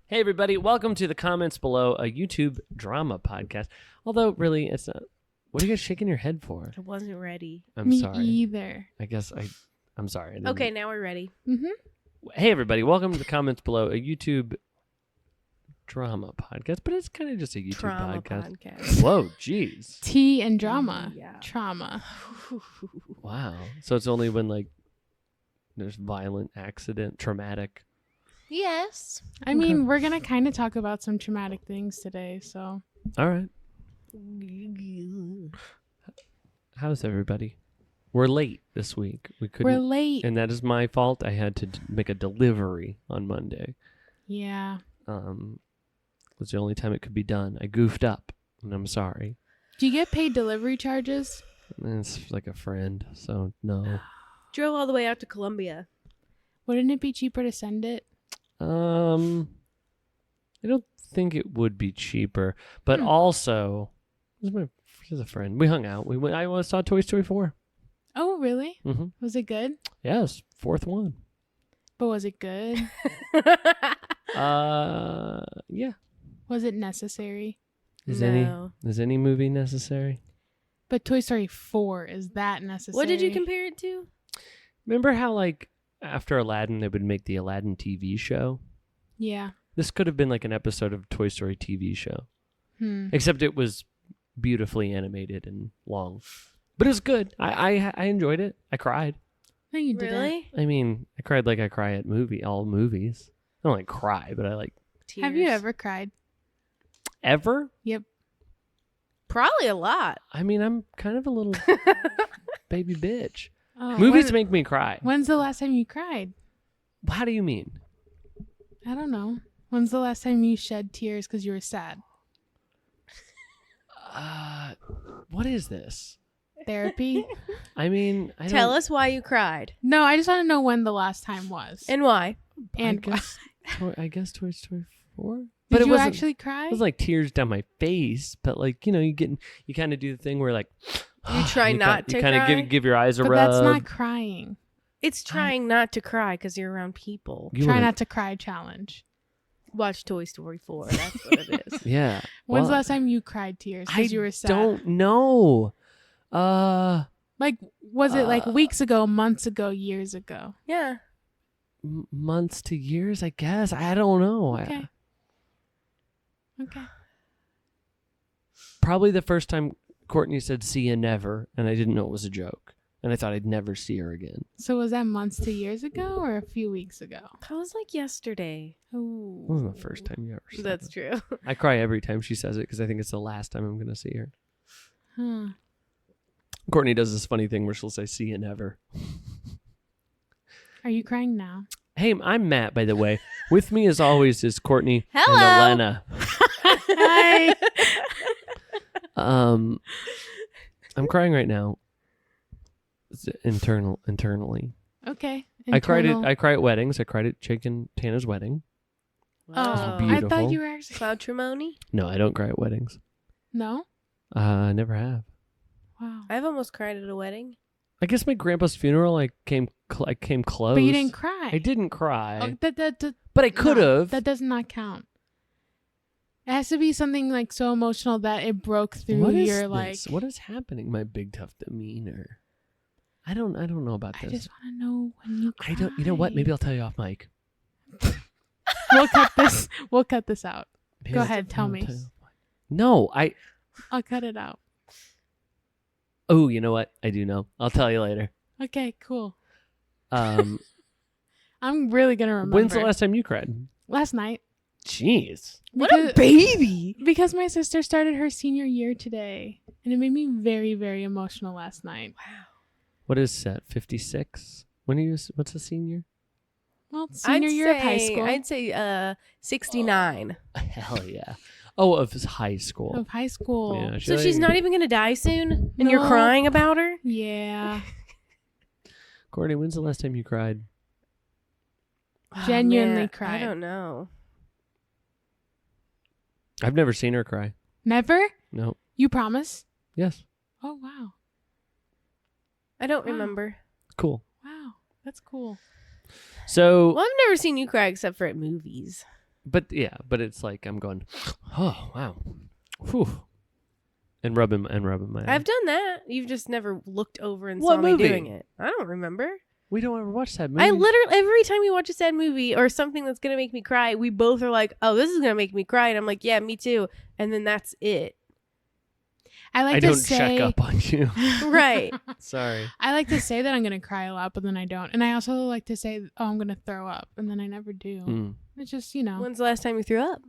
Hey, everybody. Welcome to the Comments Below, a YouTube drama podcast. Although, really, it's not. What are you guys shaking your head for? I wasn't ready. I'm Me sorry. either. I'm sorry. Okay, now we're ready. Mm-hmm. Hey, everybody. Welcome to the Comments Below, a YouTube drama podcast. But it's kind of just a YouTube Trauma podcast. Whoa, jeez. Tea and drama. Yeah. Trauma. Wow. So it's only when, like, there's violent accident, traumatic. Yes. I mean, we're going to kind of talk about some traumatic things today, so. All right. How's everybody? We're late this week. We're late. And that is my fault. I had to make a delivery on Monday. Yeah. It was the only time it could be done. I goofed up, and I'm sorry. Do you get paid delivery charges? It's like a friend, so no. Drove all the way out to Columbia. Wouldn't it be cheaper to send it? I don't think it would be cheaper, but also, she's a friend. We hung out. I saw Toy Story 4. Oh, really? Mm-hmm. Was it good? Yes, fourth one. But was it good? Yeah. Was it necessary? Is any movie necessary? But Toy Story 4, is that necessary? What did you compare it to? Remember how, like, after Aladdin, they would make the Aladdin TV show? Yeah. This could have been like an episode of Toy Story TV show. Except it was beautifully animated and long. But it was good. I enjoyed it. I cried. No, you didn't. Really? I mean, I cried like I cry at all movies. I don't like cry, but I like... Tears. Have you ever cried? Ever? Yep. Probably a lot. I mean, I'm kind of a little baby bitch. Oh, Movies make me cry. When's the last time you cried? How do you mean? I don't know. When's the last time you shed tears because you were sad? What is this? Therapy? I mean, Tell us why you cried. No, I just want to know when the last time was. And why. And I guess Toy Story 4. Did you actually cry? It was like tears down my face, but like, you know, you kind of do the thing where like you try not to cry. You kind of give your eyes a but rub. That's not crying. It's trying not to cry because you're around people. Try not to cry challenge. Watch Toy Story 4. That's what it is. Yeah. When's the last time you cried tears because you were sad? I don't know. Like, was it like weeks ago, months ago, years ago? Yeah. Months to years, I guess. I don't know. Okay. Okay. Probably the first time Courtney said "see you never," and I didn't know it was a joke, and I thought I'd never see her again. So was that months to years ago or a few weeks ago? That was like yesterday. Oh, It wasn't the first time you ever said That's it. true. I cry every time she says it because I think it's the last time I'm going to see her. Huh. Courtney does this funny thing where she'll say "see you never." Are you crying now? Hey, I'm Matt, by the way. With me, as always, is Courtney Hello. and Elena. Hi. I'm crying right now. It's internally. Okay. I cry at weddings. I cried at Jake and Tana's wedding. Oh, I beautiful. thought you were actually. Matrimony? No, I don't cry at weddings. No? I never have. Wow. I've almost cried at a wedding. I guess my grandpa's funeral, I came close. But you didn't cry. I didn't cry. Oh, but I could have. That does not count. It has to be something like so emotional that it broke through your like. What is happening? My big tough demeanor. I don't know about this. I just want to know when you cry. I don't. You know what? Maybe I'll tell you off mic. We'll cut this. We'll cut this out. Maybe Go I'll ahead. Tell me. you off mic. No, I'll cut it out. Oh, you know what? I do know. I'll tell you later. Okay. Cool. Um, I'm really gonna remember. When's the last time you cried? Last night. Jeez. What a baby! Because my sister started her senior year today, and it made me very, very emotional last night. Wow. What is that? 56? What's a senior? Well, senior year of high school. I'd say 69. Hell yeah. Oh, of high school. Of high school. Yeah, So she's not even going to die soon? And No. you're crying about her? Yeah. Courtney, when's the last time you cried? Genuinely man, cried. I don't know. I've never seen her cry. Never? No. You promise? Yes. Oh, wow. I don't Wow. remember. Cool. Wow. That's cool. So Well, I've never seen you cry except for at movies. But it's like I'm going, oh wow, whew, and rubbing my eyes. I've done that. You've just never looked over and What saw movie? me doing it. I don't remember. We don't ever watch that movie. I literally, every time we watch a sad movie or something that's going to make me cry, we both are like, oh, this is going to make me cry. And I'm like, yeah, me too. And then that's it. I don't say, check up on you. Right. Sorry. I like to say that I'm going to cry a lot, but then I don't. And I also like to say, oh, I'm going to throw up. And then I never do. Mm. It's just, you know. When's the last time you threw up?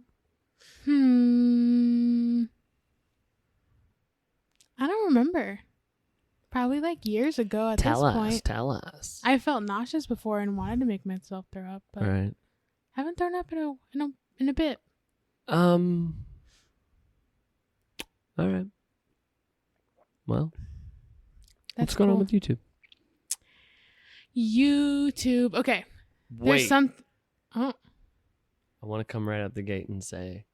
I don't remember. Probably like years ago at this point. Tell us. I felt nauseous before and wanted to make myself throw up, but All right. I haven't thrown up in a bit. All right. Well, what's going on with YouTube? YouTube. Okay. Wait. There's some. Oh. I want to come right out the gate and say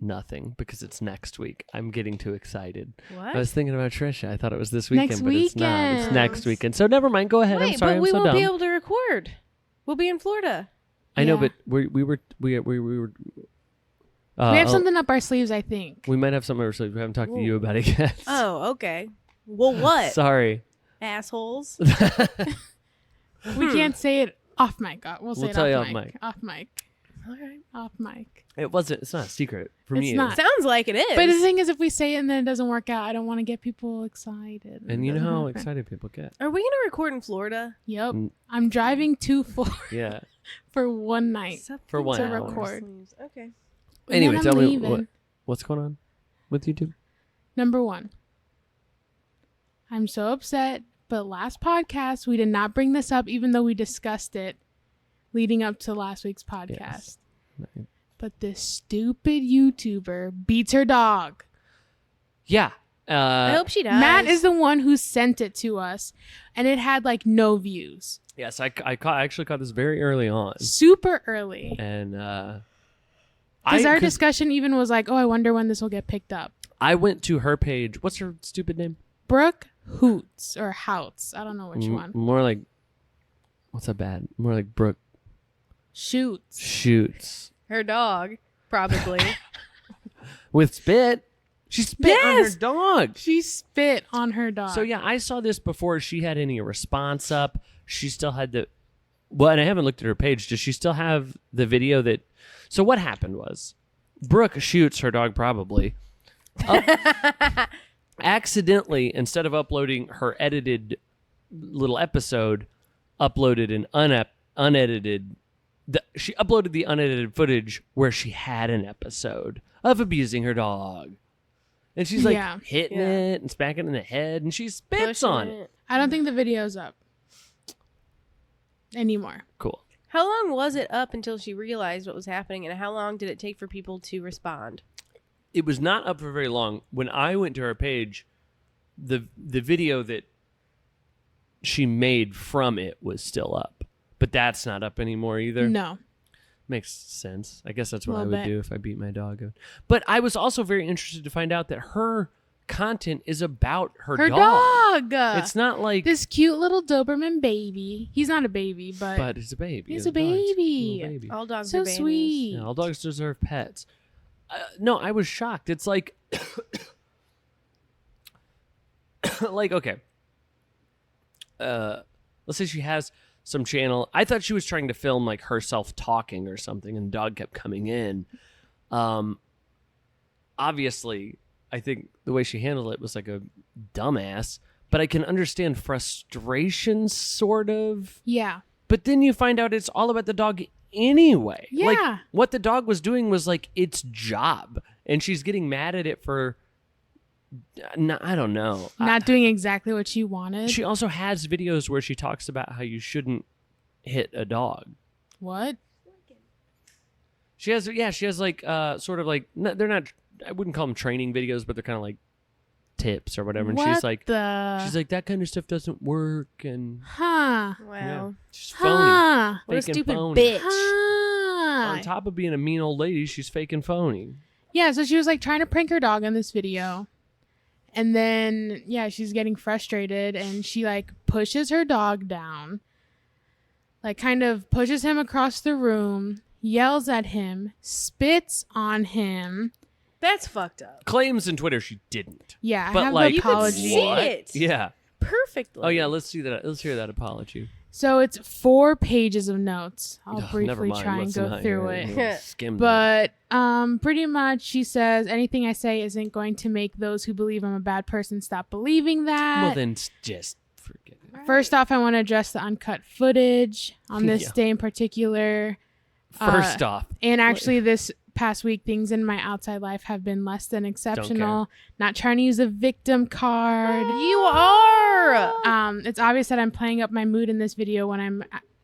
nothing because it's next week. I'm getting too excited. What? I was thinking about Trisha. I thought it was this weekend, Next but it's not. It's next weekend. So never mind. Go ahead. Wait, I'm sorry. but we I'm so won't dumb. be able to record. We'll be in Florida. I know, Yeah. but we were. We have something up our sleeves, I think. We might have something up our sleeves. We haven't talked to you about it yet. Oh, okay. Well, what? Sorry. Assholes. We can't say it off mic. We'll say We'll it tell you off off mic. mic. Off mic. All right. Off mic. It wasn't. It's not a secret from It's you. not. Sounds like it is. But the thing is, if we say it and then it doesn't work out, I don't want to get people excited. And you know It doesn't how happen. excited people get. Are we going to record in Florida? Yep. Mm. I'm driving to Florida Yeah. for one night. For 1 to hour. record. Okay. And Anyway, then tell I'm me leaving. what's going on with YouTube. Number 1. I'm so upset, but last podcast we did not bring this up, even though we discussed it leading up to last week's podcast. Yes. But this stupid YouTuber beats her dog. Yeah. I hope she does. Matt is the one who sent it to us, and it had like no views. Yes, I actually caught this very early on, Super early. and Because our discussion even was like, oh, I wonder when this will get picked up. I went to her page. What's her stupid name? Brooke Houts or Houts. I don't know which one. More like, what's that bad? More like Brooke Shoots her dog, probably. with spit. She spit on her Yes! dog. She spit on her dog. So yeah, I saw this before she had any response up. She still had the. Well, and I haven't looked at her page. Does she still have the video that? So what happened was, Brooke Shoots, her dog probably, accidentally, instead of uploading her edited little episode, uploaded an unedited. She uploaded the unedited footage where she had an episode of abusing her dog. And she's like hitting it and smacking it in the head, and she spits on it. I don't think the video's up anymore. Cool. How long was it up until she realized what was happening, and how long did it take for people to respond? It was not up for very long. When I went to her page, the video that she made from it was still up. But that's not up anymore either. No. Makes sense. I guess that's what I Little would bit. do if I beat my dog. But I was also very interested to find out that her content is about her dog. It's not like this cute little Doberman baby. He's not a baby, but it's a baby. He's The a dog's baby. little baby. All dogs so are babies. sweet. Yeah, all dogs deserve pets. No, I was shocked. It's like, like okay. Let's say she has some channel. I thought she was trying to film like herself talking or something, and the dog kept coming in. Obviously, I think the way she handled it was like a dumbass. But I can understand frustration, sort of. Yeah. But then you find out it's all about the dog anyway. Yeah. Like, what the dog was doing was like its job. And she's getting mad at it for, I don't know. Not doing exactly what she wanted. She also has videos where she talks about how you shouldn't hit a dog. What? She has like, sort of like, they're not, I wouldn't call them training videos, but they're kind of like tips or whatever. And she's like, that kind of stuff doesn't work. And Huh. Wow. yeah, she's phony. Huh. What a Faking stupid phony. bitch. Huh. On top of being a mean old lady, she's faking phony. Yeah, so she was like trying to prank her dog in this video. And then, yeah, she's getting frustrated and she like pushes her dog down. like kind of pushes him across the room, yells at him, spits on him. That's fucked up. Claims in Twitter she didn't. Yeah, But, I have like, the You could apology. see it Yeah. perfectly. Oh yeah, let's see that. Let's hear that apology. So it's 4 pages of notes. I'll Ugh, never briefly mind. try and Let's go not through hear it. We'll skim that. But pretty much she says anything I say isn't going to make those who believe I'm a bad person stop believing that. Well, then just forget it. First off, I want to address the uncut footage on this Yeah. day in particular. First off, And actually, this past week, things in my outside life have been less than exceptional. Not trying to use a victim card. You are. It's obvious that I'm playing up my mood in this video when I'm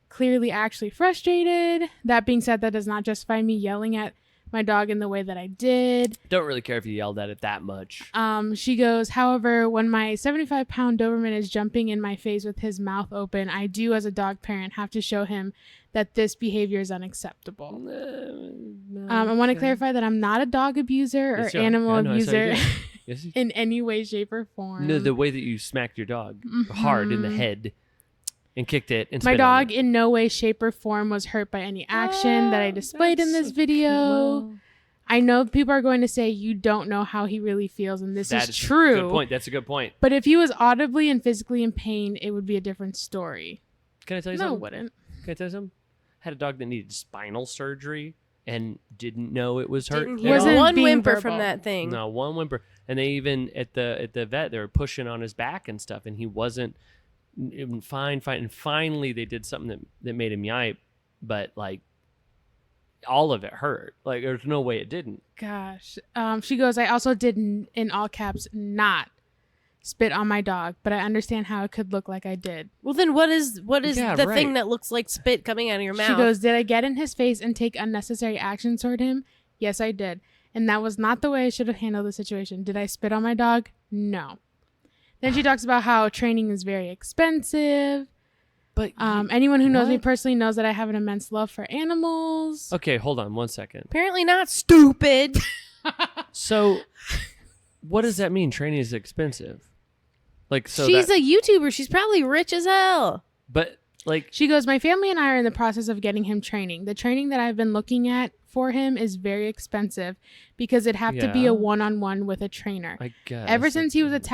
clearly actually frustrated. That being said, that does not justify me yelling at my dog in the way that I did. don't really care if you yelled at it that much. She goes, however, when my 75-pound Doberman is jumping in my face with his mouth open, I do, as a dog parent, have to show him that this behavior is unacceptable. I want to clarify that I'm not a dog abuser or Yes, you are. animal Yeah, no, I saw you abuser did. Yes, you- in any way, shape, or form. No, the way that you smacked your dog hard in the head and kicked it and My spit on dog it. in no way, shape, or form was hurt by any action that I displayed in this video. Well, I know people are going to say you don't know how he really feels, and this that is true. Good point. That's a good point. But if he was audibly and physically in pain, it would be a different story. Can I tell you No, it something? wouldn't. Can I tell you something? Had a dog that needed spinal surgery and didn't know it was hurt. Didn't at hear all. Wasn't one being whimper verbal. from that thing. No, one whimper. And they even at the vet, they were pushing on his back and stuff, and he wasn't fine. And finally, they did something that made him yipe, but like all of it hurt. Like there's no way it didn't. Gosh. She goes, I also did, in all caps, not spit on my dog, but I understand how it could look like I did. Well, then what is Yeah, the right. thing that looks like spit coming out of your mouth? She goes, did I get in his face and take unnecessary action toward him? Yes, I did. And that was not the way I should have handled the situation. Did I spit on my dog? No. Then she talks about how training is very expensive. But Anyone who knows me what? personally knows that I have an immense love for animals. okay, hold on 1 second. Apparently not stupid. So, what does that mean? Training is expensive. Like so. She's a YouTuber. She's probably rich as hell. But like She goes, my family and I are in the process of getting him training. The training that I've been looking at for him is very expensive because it'd have to be Yeah. a one-on-one with a trainer. I guess Ever since he was that's-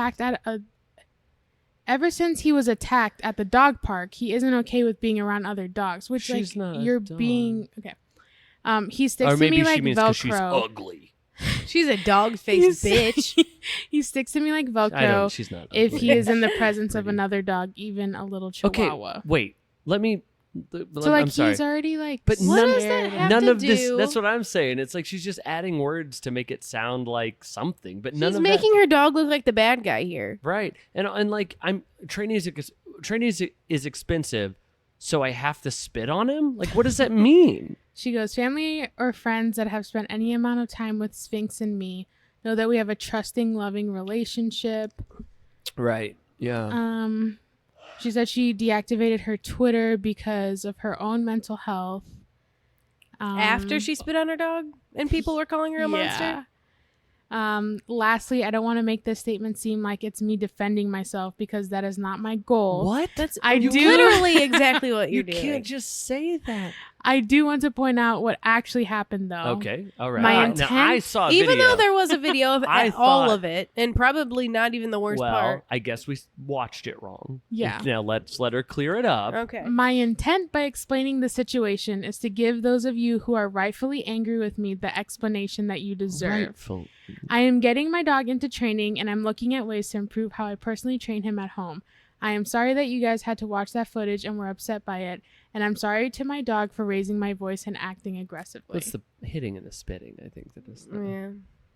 attacked at the dog park, he isn't okay with being around other dogs. Which She's like not a you're dog. being okay. He sticks or to maybe me she like means 'cause she's Velcro. ugly. She's a dog-faced bitch. He sticks to me like I don't. Velcro She's not. if ugly. he is in the presence of Pretty. another dog, even a little Okay, Chihuahua. wait. Let me. So like I'm sorry. he's already like. But What none, does that have none to of this. do? That's what I'm saying. It's like she's just adding words to make it sound like something, but none She's of making her dog look like the bad guy here. that. Right, and like I'm training is expensive, so I have to spit on him. Like, what does that mean? She goes, family or friends that have spent any amount of time with Sphinx and me know that we have a trusting, loving relationship. Right. Yeah. She said she deactivated her Twitter because of her own mental health. After she spit on her dog and people were calling her a monster? Lastly, I don't want to make this statement seem like it's me defending myself because that is not my goal. What? That's I do- literally exactly what you you're doing. can't just say that. I do want to point out what actually happened, though. Okay. All right. My All right. Now, I intent- saw a Even video. though there was a video of I all thought- of it, and probably not even the worst well, part. I guess we watched it wrong. Yeah. Now let's let her clear it up. Okay. My intent by explaining the situation is to give those of you who are rightfully angry with me the explanation that you deserve. Rightful. I am getting my dog into training and I'm looking at ways to improve how I personally train him at home. I am sorry that you guys had to watch that footage and were upset by it, and I'm sorry to my dog for raising my voice and acting aggressively. It's the hitting and the spitting. I think that is the Yeah.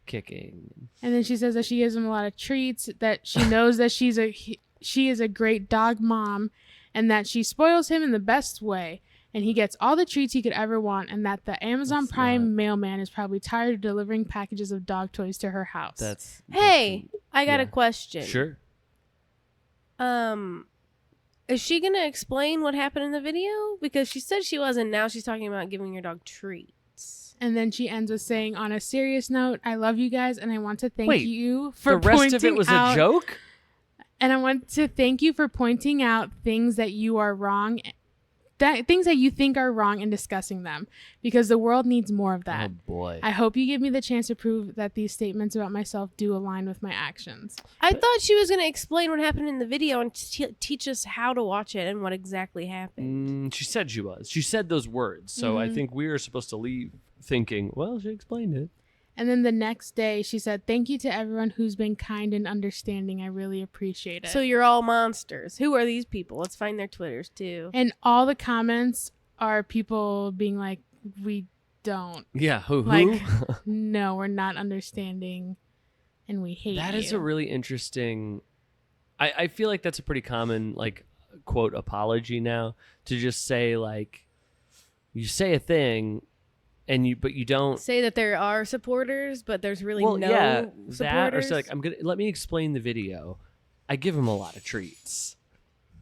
kicking. And then she says that she gives him a lot of treats, that she knows that she is a great dog mom, and that she spoils him in the best way, and he gets all the treats he could ever want, and that the Amazon That's Prime not- mailman is probably tired of delivering packages of dog toys to her house. That's Hey, I got Yeah. a question. Sure. Is she gonna explain what happened in the video? Because she said she wasn't. Now she's talking about giving your dog treats. And then she ends with saying, on a serious note, I love you guys, and I want to thank Wait, you for The rest of it pointing was out- a joke? And I want to thank you for pointing out things that you are wrong things that you think are wrong and discussing them, because the world needs more of that. Oh boy. I hope you give me the chance to prove that these statements about myself do align with my actions. I thought she was going to explain what happened in the video and teach us how to watch it and what exactly happened. She said she was. She said those words. So I think we were supposed to leave thinking, well, she explained it. And then the next day, she said, "Thank you to everyone who's been kind and understanding. I really appreciate it." So you're all monsters. Who are these people? Let's find their Twitters too. And all the comments are people being like, "We don't." Yeah. Who? Like, no, we're not understanding and we hate That you. is a really interesting. I feel like that's a pretty common, like, quote, apology now, to just say, like, you say a thing but you don't Say that there are supporters, but there's really no supporters. that, or say, like, let me explain the video. I give him a lot of treats.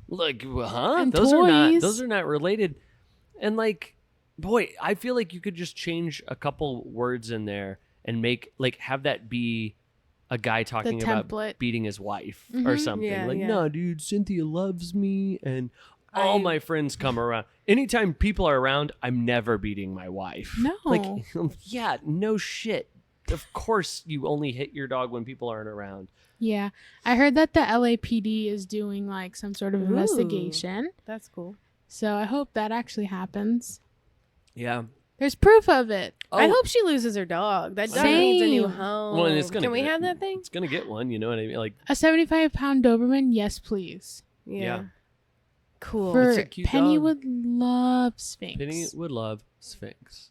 Like, huh? And Those toys. are not related. And, like, boy, I feel like you could just change a couple words in there and have that be a guy talking about template. beating his wife or something. Yeah, like, yeah. no, dude, Cynthia loves me and all my friends come around. Anytime people are around, I'm never beating my wife. No. Like, yeah, no shit. Of course you only hit your dog when people aren't around. Yeah. I heard that the LAPD is doing like some sort of investigation. That's cool. So I hope that actually happens. Yeah. There's proof of it. I hope she loses her dog. That dog needs a new home. Well, and it's gonna Can we get- have that thing? It's going to get one, you know what I mean? Like, A 75-pound Doberman? Yes, please. Yeah. Cool. For It's a cute Penny dog. would love Sphinx. Penny would love Sphinx.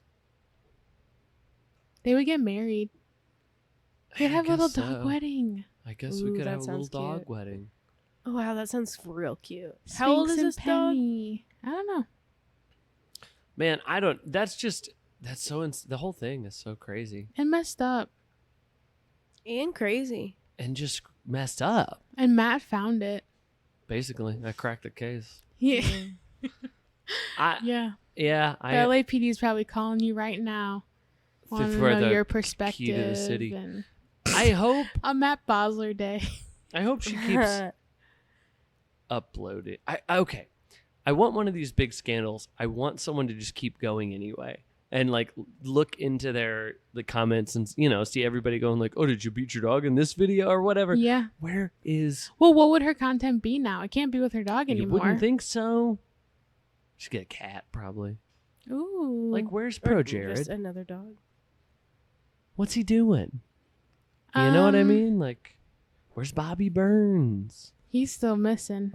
They would get married. They'd have a little guess dog so. wedding. I guess Ooh, we could that have a little sounds dog cute. wedding. Oh, wow, that sounds real cute. How old is Sphinx this and dog? Penny. I don't know. Man, the whole thing is so crazy And messed up. And crazy. and just messed up. And Matt found it. Basically, I cracked the case. Yeah. Yeah, The LAPD is probably calling you right now. Want to for know the your key perspective. to the city. And I hope on Matt Bosler Day. she keeps uploading. Okay. I want one of these big scandals. I want someone to just keep going anyway. And like look into the comments and see everybody going like, "Oh, did you beat your dog in this video or whatever?" Yeah. Where is? Well, what would her content be now? It can't be with her dog You anymore. wouldn't think so. Just get a cat probably. Ooh. Like, where's Or Pro just Jared? another dog. What's he doing? You know what I Um, mean? Like, where's Bobby Burns? He's still missing.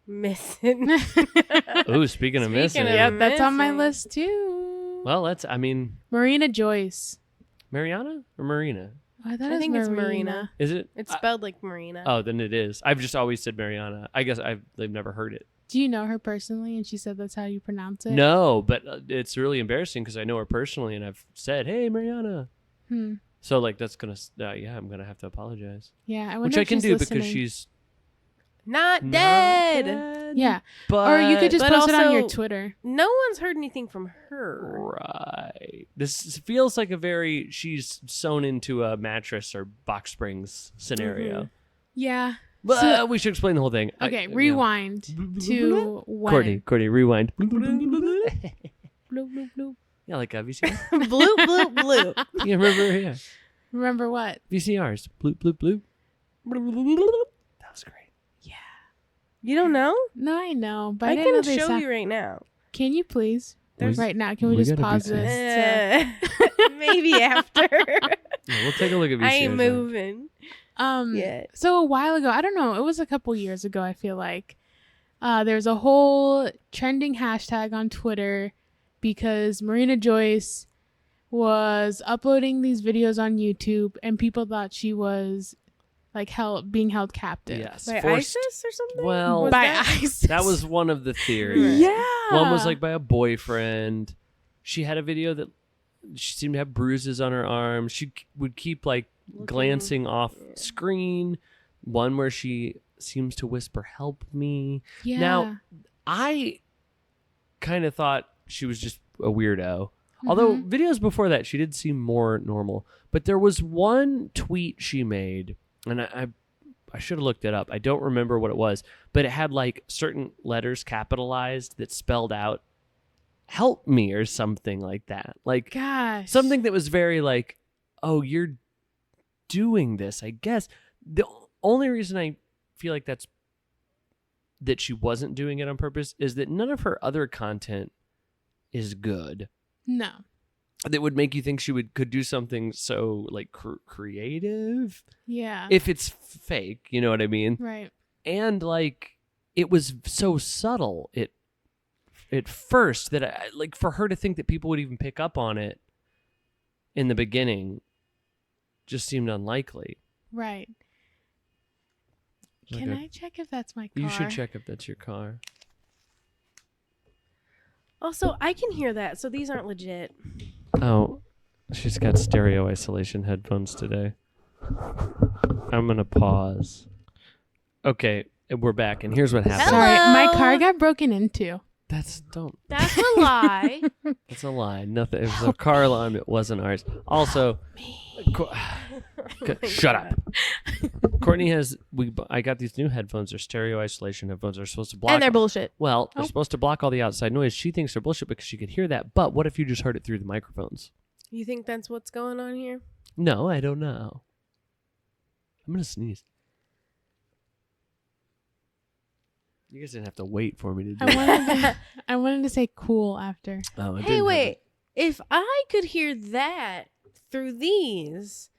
Missing. Oh, speaking of missing. of- Yeah, that's on my missing. list too. Well, Marina Joyce. Mariana or Marina? Oh, I thought I it was think it's Marina. Is it? It's spelled like Marina. Oh, then it is. I've just always said Mariana. I guess they've never heard it. Do you know her personally? And she said that's how you pronounce it? No, but it's really embarrassing because I know her personally and I've said, "Hey, Mariana." Hmm. So like that's gonna, I'm gonna have to apologize, Yeah, I which wonder I if can she's do listening. because she's Not not dead. dead. Yeah. but Or you could just But post it on your also- Twitter. No one's heard anything from her. Right. This feels like she's sewn into a mattress or box springs scenario. Yeah. But So- we should explain the whole thing. Okay, rewind to when. Courtney, rewind. Bloop, bloop, bloop. Yeah, like a VCR. Bloop, bloop, bloop. You remember? Yeah. Remember what? VCRs. Bloop, bloop, bloop. That was great. You don't know? No, I know, but I, I didn't know can they show sound- you right now. Can you please? There's- Right now, can we we just gotta pause do this? Maybe after. Yeah, we'll take a look at VCRs. I ain't then. moving yet. So a while ago, I don't know, it was a couple years ago, I feel like, there's a whole trending hashtag on Twitter because Marina Joyce was uploading these videos on YouTube and people thought she was like being held captive. Yes. By forced- ISIS or something? Well, Was By that- ISIS. That was one of the theories. Yeah. One was like by a boyfriend. She had a video that she seemed to have bruises on her arm. She would keep like glancing off screen. One where she seems to whisper, "Help me." Yeah. Now, I kind of thought she was just a weirdo. Although videos before that, she did seem more normal. But there was one tweet she made, and I should have looked it up. I don't remember what it was, but it had like certain letters capitalized that spelled out "help me" or something like that. Like Gosh. something that was very like, oh, you're doing this, I guess. The only reason I feel like that she wasn't doing it on purpose is that none of her other content is good. No. That would make you think she could do something so like creative. Yeah. If it's fake, you know what I mean? Right. And like it was so subtle at first that I, like for her to think that people would even pick up on it in the beginning just seemed unlikely. Right. Like Can I check if that's my car? You should check if that's your car. Also, I can hear that, so these aren't legit. Oh, she's got stereo isolation headphones today. I'm going to pause. Okay, we're back, and here's what happened. Sorry, my Hello? car got broken into. That's a lie. That's a lie. Nothing. It was a car alarm. It wasn't ours. Also, shut up. Courtney has. I got these new headphones. They're stereo isolation headphones. They're supposed to block. And they're bullshit. Well, they're supposed to block all the outside noise. She thinks they're bullshit because she could hear that. But what if you just heard it through the microphones? You think that's what's going on here? No, I don't know. I'm gonna sneeze. You guys didn't have to wait for me to do it. I wanted to say cool after. Oh, Hey, wait. If I could hear that through these,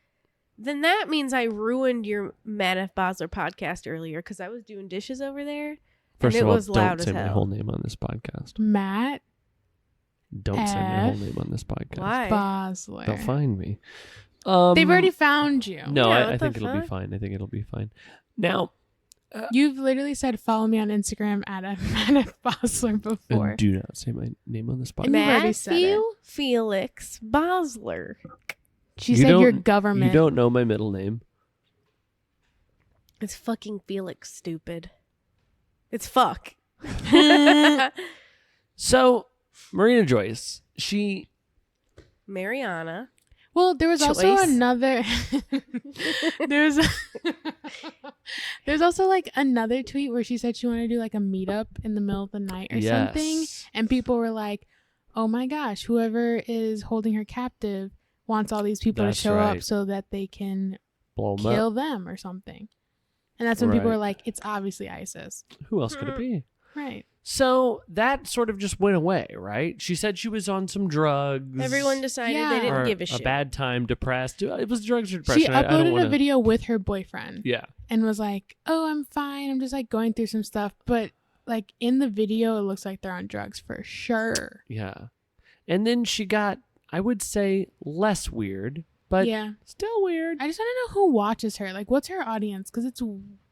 then that means I ruined your Matt F. Bosler podcast earlier because I was doing dishes over there. First and of it all, was loud don't as say my hell. whole name on this podcast. Matt Don't say my whole F. name on this podcast. Why? Bosler. They'll find me. They've already found you. No, Yeah, I what think the it'll be fuck? fine. I think it'll be fine. Now, You've literally said follow me on Instagram at Matt F. Bosler before. and do not say my name on this podcast. And you've already said it. Matthew Felix Bosler. She You said your don't- government. You don't know my middle name. It's fucking Felix, stupid. It's fuck. So, Marina Joyce, she Mariana. Well, there was also Choice. another. there's also like another tweet where she said she wanted to do like a meetup in the middle of the night or something, Yes. and people were like, "Oh my gosh, whoever is holding her captive wants all these people That's to show right. up so that they can blow 'em kill up. them or something." And that's when people Right. were like, "It's obviously ISIS." Who else could it be? Right. So that sort of just went away, right? She said she was on some drugs. Everyone decided Yeah. they didn't or give a shit. bad time, depressed. It was drugs or depression. She I don't uploaded wanna... a video with her boyfriend. Yeah. And was like, "Oh, I'm fine. I'm just like going through some stuff." But like in the video, it looks like they're on drugs for sure. Yeah. And then she got, I would say, less weird, but Yeah. still weird. I just want to know who watches her. Like, what's her audience? Because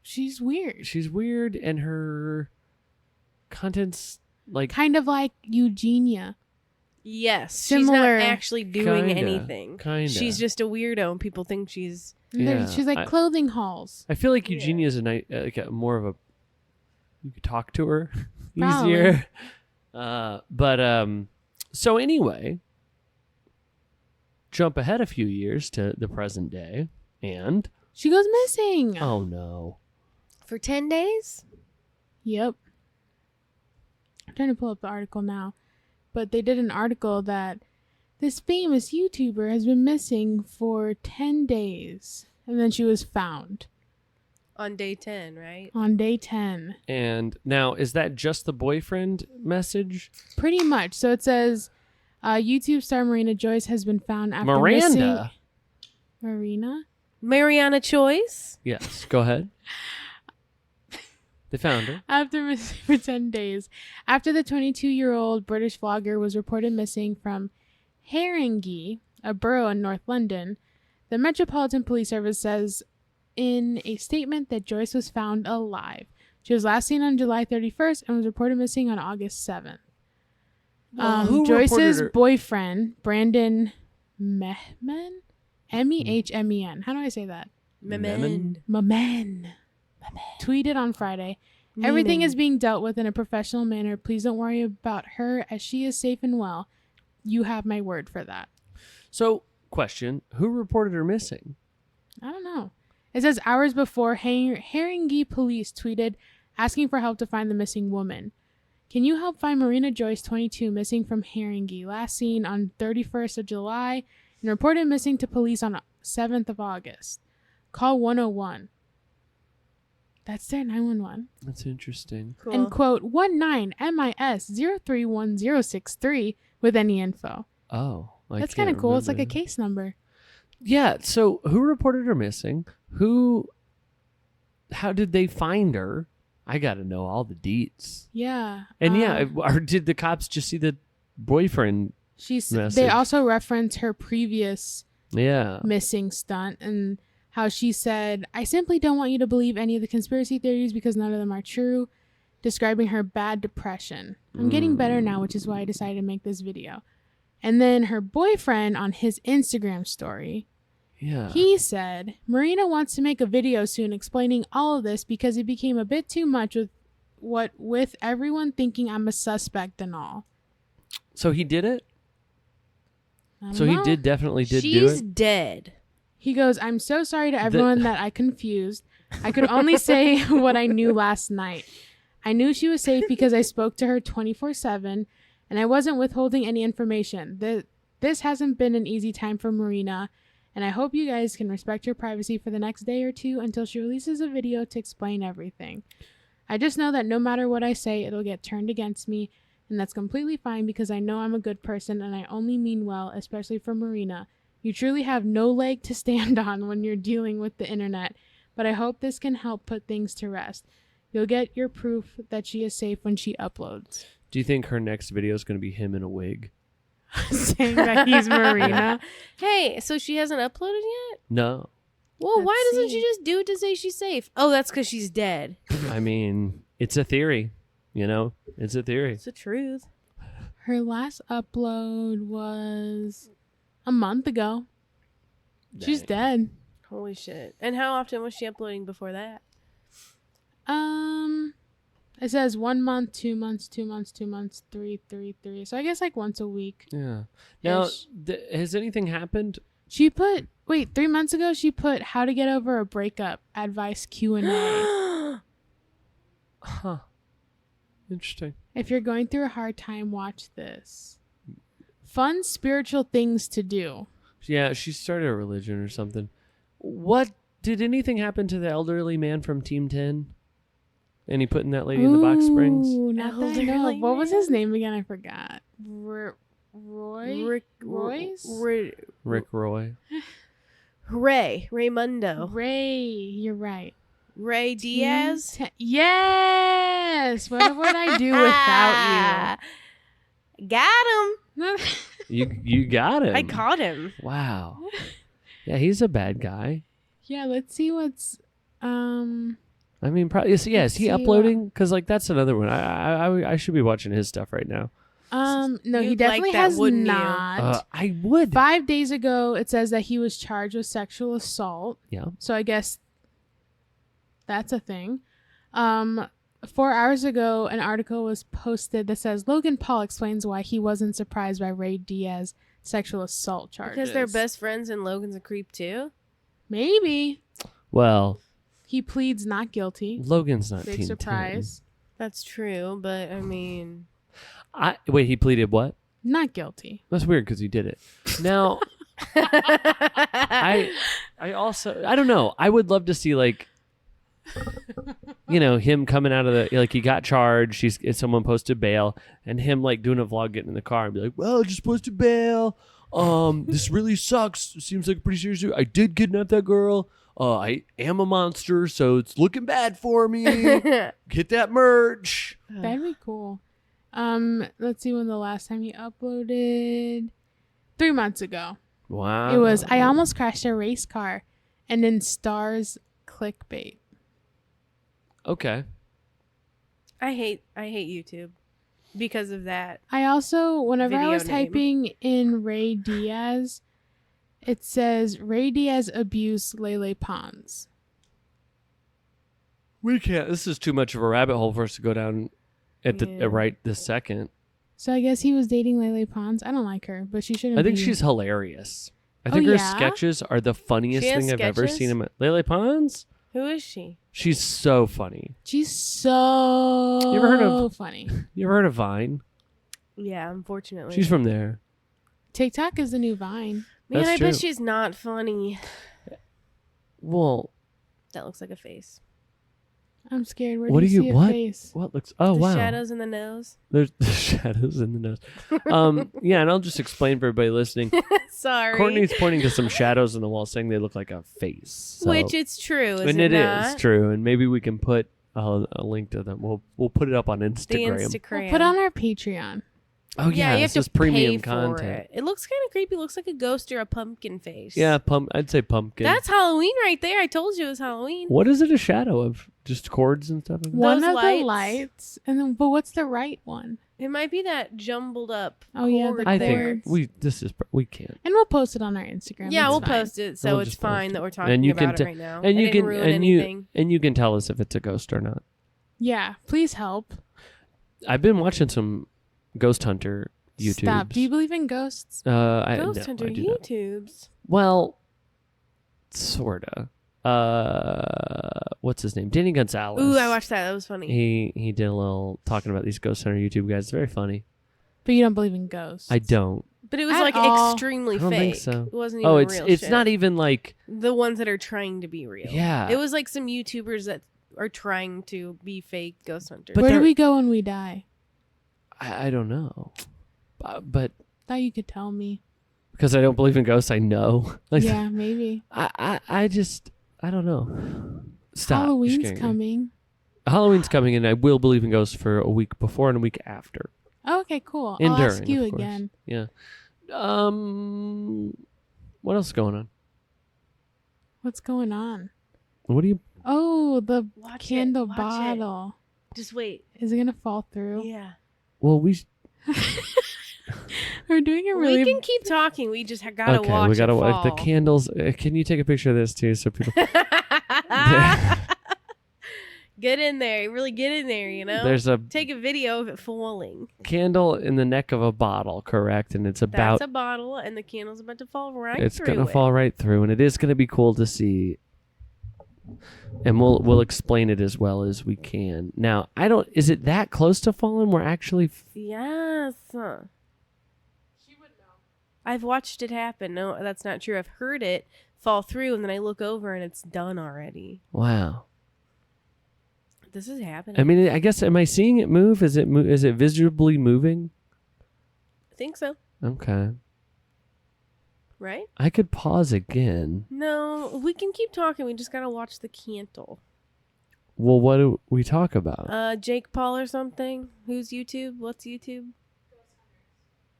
she's weird. She's weird, and her content's like Kind of like Eugenia. Yes. Similar- She's not actually doing Kinda, anything. kinda. She's just a weirdo and people think she's... Yeah, She's like I- clothing hauls. I feel like Yeah. Eugenia is more of a. You could talk to her Probably. easier. So anyway, jump ahead a few years to the present day, and She goes missing. oh no, For 10 days? Yep. I'm trying to pull up the article now. But they did an article that this famous YouTuber has been missing for 10 days. And then she was found On day 10, right? on day 10. and now is that just the boyfriend message? Pretty much. So it says YouTube star Marina Joyce has been found after Miranda. Marina? Mariana Choice? Yes, go ahead. They found her. After missing for 10 days. After the 22-year-old British vlogger was reported missing from Haringey, a borough in North London, the Metropolitan Police Service says in a statement that Joyce was found alive. She was last seen on July 31st and was reported missing on August 7th. Who reported Joyce's her? boyfriend, Brandon Mehmen? Mehmen. How do I say that? Memen? Memen. Tweeted on Friday, "Everything is being dealt with in a professional manner. Please don't worry about her as she is safe and well. You have my word for that." So, question: who reported her missing? I don't know. It says hours before, Haringey police tweeted asking for help to find the missing woman. Can you help find Marina Joyce, 22, missing from Haringey, last seen on 31st of July and reported missing to police on 7th of August. Call 101. That's their 911. That's interesting. Cool. And quote 19MIS 031063 with any info. Oh, That's kind of cool. It's like a case number. Yeah. So who reported her missing? How did they find her? I got to know all the deets. Yeah. And or did the cops just see the boyfriend message? They also reference her previous Yeah. missing stunt and how she said, I simply don't want you to believe any of the conspiracy theories because none of them are true, describing her bad depression. I'm getting better now, which is why I decided to make this video. And then her boyfriend on his Instagram story, he said, Marina wants to make a video soon explaining all of this because it became a bit too much with everyone thinking I'm a suspect and all. So he did it? So he definitely did do it? She's dead. He goes, I'm so sorry to everyone that I confused. I could only say what I knew last night. I knew she was safe because I spoke to her 24/7 and I wasn't withholding any information. This hasn't been an easy time for Marina, and I hope you guys can respect her privacy for the next day or two until she releases a video to explain everything. I just know that no matter what I say, it'll get turned against me, and that's completely fine because I know I'm a good person and I only mean well, especially for Marina. You truly have no leg to stand on when you're dealing with the internet, but I hope this can help put things to rest. You'll get your proof that she is safe when she uploads. Do you think her next video is going to be him in a wig? Saying that he's Marina. Hey, so she hasn't uploaded yet? No. Well, why Let's doesn't see. she just do it to say she's safe? Oh, that's because she's dead. I mean, it's a theory. It's a theory. It's the truth. Her last upload was a month ago. She's Dang. dead. Holy shit. And how often was she uploading before that? It says 1 month, 2 months, 2 months, 2 months, 3. So I guess like once a week. Yeah. Now, Ish. has anything happened? She put 3 months ago. She put how to get over a breakup advice Q&A. Huh. Interesting. If you're going through a hard time, watch this. Fun spiritual things to do. Yeah, she started a religion or something. What? Did anything happen to the elderly man from Team 10? And he putting that lady in the box springs? Ooh, not that I know. Elderly What was man? his name again? I forgot. Royce? Rick Roy. Raymundo. Ray. You're right. Ray Diaz. Yes. What would I do without Got him. you? You got him. I caught him. Wow. Yeah, he's a bad guy. Yeah. Let's see what's. I mean, probably. Is he see uploading? Because that's another one. I should be watching his stuff right now. No, he You'd definitely like that, has wouldn't you? not. I would. 5 days ago, it says that he was charged with sexual assault. Yeah. So I guess that's a thing. 4 hours ago, an article was posted that says Logan Paul explains why he wasn't surprised by Ray Diaz's sexual assault charges. Because they're best friends and Logan's a creep too? Maybe. Well, He pleads not guilty. Logan's not Big Team surprise. That's true, but I mean... 10. Wait, he pleaded what? Not guilty. That's weird because he did it. Now, I also, I don't know. I would love to see him coming out of the, he got charged. Someone posted bail and him doing a vlog, getting in the car and be like, well, I just posted bail. This really sucks. Seems like a pretty serious. I did kidnap that girl. I am a monster, so it's looking bad for me. Get that merch. That'd be cool. Let's see when the last time he uploaded. 3 months ago. Wow. It was, I almost crashed a race car. And then stars clickbait. Okay. I hate YouTube because of that. I also, whenever I Video was name. typing in Ray Diaz, it says Ray Diaz abuse Lele Pons. We can't. This is too much of a rabbit hole for us to go down at the Yeah. right this second. So I guess he was dating Lele Pons. I don't like her, but she shouldn't I think be. she's hilarious. I think her yeah? sketches are the funniest She has thing I've ever sketches? seen. In Lele Pons? Who is she? She's so funny. She's so You ever heard of- funny. You ever heard of Vine? Yeah, unfortunately. She's from there. TikTok is the new Vine. Man, That's I true. bet she's not funny. Well, That looks like a face. I'm scared. Where What do do you you- see what? a face? what looks... Oh, The wow. shadows in the nose. There's shadows in the nose. Yeah, and I'll just explain for everybody listening. Sorry. Courtney's pointing to some shadows in the wall saying they look like a face. So. Which it's true, is and it it not? is true. And maybe we can put a link to them. We'll put it up on The Instagram. Instagram. We'll put on our Patreon. Oh, yeah. you This have is to premium pay content. for it. It looks kind of creepy. It looks like a ghost or a pumpkin face. Yeah, I'd say pumpkin. That's Halloween right there. I told you it was Halloween. What is it a shadow of? Just cords and stuff? Like that? One Those of lights. the lights, and then but what's the right one? It might be that jumbled up. Oh, yeah, cord the I there. think we can't. And we'll post it on our Instagram. Yeah, It's we'll fine. post it, so We'll it's just post fine it. that we're And talking you can about t- it right now. And I you didn't can ruin and anything. you can tell us if it's a ghost or not. Yeah, please help. I've been watching some Ghost Hunter YouTubes. Stop. Do you believe in ghosts? Ghost no, Hunter I do not. YouTubes. Well, sorta. What's his name? Danny Gonzalez. Ooh, I watched that. That was funny. He did a little talking about these Ghost Hunter YouTube guys. It's very funny. But you don't believe in ghosts. I don't. But it was At like all. extremely I don't fake. think so. It wasn't even Oh, it's real it's shit. not even like The ones that are trying to be real. Yeah. It was like some YouTubers that are trying to be fake ghost hunters. But Where do they're- we go when we die? I don't know, but Thought you could tell me. because I don't believe in ghosts, I know. Like, Yeah, maybe. I just I don't know. Stop. You're Halloween's scaring me. coming. Halloween's coming, and I will believe in ghosts for a week before and a week after. Oh, okay, cool. And I'll during, ask you of course. again. Yeah. What else is going on? What's going on? What do you? Oh, the Watch candle it. Watch bottle. It. Just wait. Is it gonna fall through? Yeah. Well, we. We're doing a really. We can keep talking. We just gotta Okay, watch we gotta it watch fall. the candles. Can you take a picture of this too, so people? Get in there. Really get in there, you know? There's a Take a video of it falling. candle in the neck of a bottle, correct? And it's about. That's a bottle, and the candle's about to fall right It's through gonna it. fall right through, and it is gonna be cool to see. And we'll explain it as well as we can. Now, I don't. Is it that close to falling? We're actually. Yes. She would know. I've watched it happen. No, that's not true. I've heard it fall through, and then I look over, and it's done already. Wow. This is happening. I mean, I guess. Am I seeing it move? Is it is it visibly moving? I think so. Okay. Right? I could pause again. No, we can keep talking. We just gotta watch the candle. Well, what do we talk about? Jake Paul or something. Who's YouTube? What's YouTube?